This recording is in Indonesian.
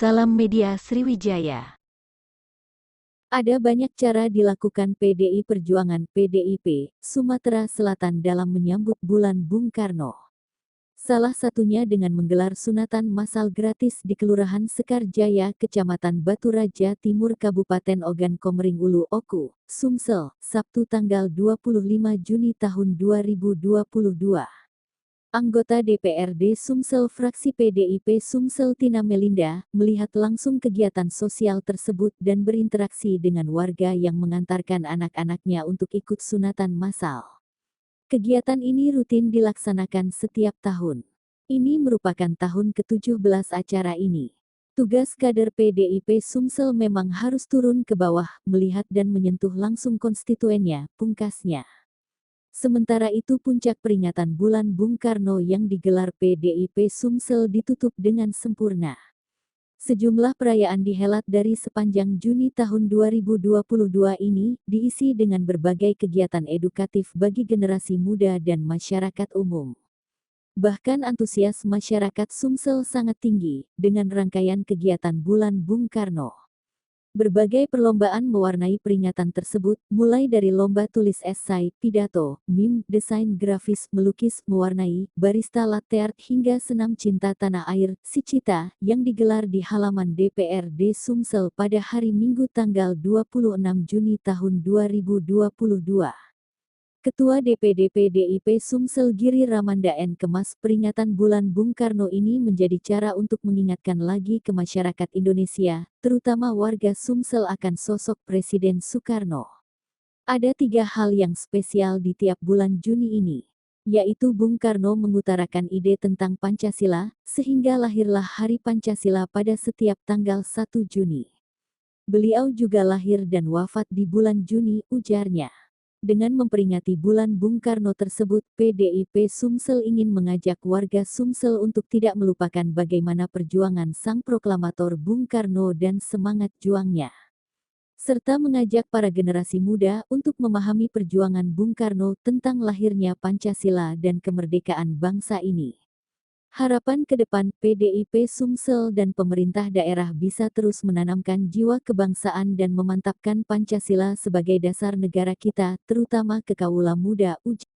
Salam Media Sriwijaya. Ada banyak cara dilakukan PDI Perjuangan (PDIP) Sumatera Selatan dalam menyambut Bulan Bung Karno. Salah satunya dengan menggelar sunatan massal gratis di Kelurahan Sekar Jaya, Kecamatan Batu Raja Timur, Kabupaten Ogan Komering Ulu, Oku, Sumsel, Sabtu tanggal 25 Juni tahun 2022. Anggota DPRD Sumsel fraksi PDIP Sumsel Tina Melinda, melihat langsung kegiatan sosial tersebut dan berinteraksi dengan warga yang mengantarkan anak-anaknya untuk ikut sunatan massal. Kegiatan ini rutin dilaksanakan setiap tahun. Ini merupakan tahun ke-17 acara ini. Tugas kader PDIP Sumsel memang harus turun ke bawah, melihat dan menyentuh langsung konstituennya, pungkasnya. Sementara itu puncak peringatan Bulan Bung Karno yang digelar PDIP Sumsel ditutup dengan sempurna. Sejumlah perayaan dihelat dari sepanjang Juni tahun 2022 ini, diisi dengan berbagai kegiatan edukatif bagi generasi muda dan masyarakat umum. Bahkan antusias masyarakat Sumsel sangat tinggi, dengan rangkaian kegiatan Bulan Bung Karno. Berbagai perlombaan mewarnai peringatan tersebut, mulai dari lomba tulis esai, pidato, meme, desain grafis, melukis, mewarnai, barista latte art hingga senam cinta tanah air, si Cita, yang digelar di halaman DPRD Sumsel pada hari Minggu tanggal 26 Juni tahun 2022. Ketua DPD PDIP Sumsel Giri Ramanda N. Kemas, peringatan Bulan Bung Karno ini menjadi cara untuk mengingatkan lagi ke masyarakat Indonesia, terutama warga Sumsel akan sosok Presiden Soekarno. Ada 3 hal yang spesial di tiap bulan Juni ini, yaitu Bung Karno mengutarakan ide tentang Pancasila, sehingga lahirlah Hari Pancasila pada setiap tanggal 1 Juni. Beliau juga lahir dan wafat di bulan Juni, ujarnya. Dengan memperingati Bulan Bung Karno tersebut, PDIP Sumsel ingin mengajak warga Sumsel untuk tidak melupakan bagaimana perjuangan sang proklamator Bung Karno dan semangat juangnya. Serta mengajak para generasi muda untuk memahami perjuangan Bung Karno tentang lahirnya Pancasila dan kemerdekaan bangsa ini. Harapan ke depan, PDIP Sumsel dan pemerintah daerah bisa terus menanamkan jiwa kebangsaan dan memantapkan Pancasila sebagai dasar negara kita, terutama ke kaula muda, ujar.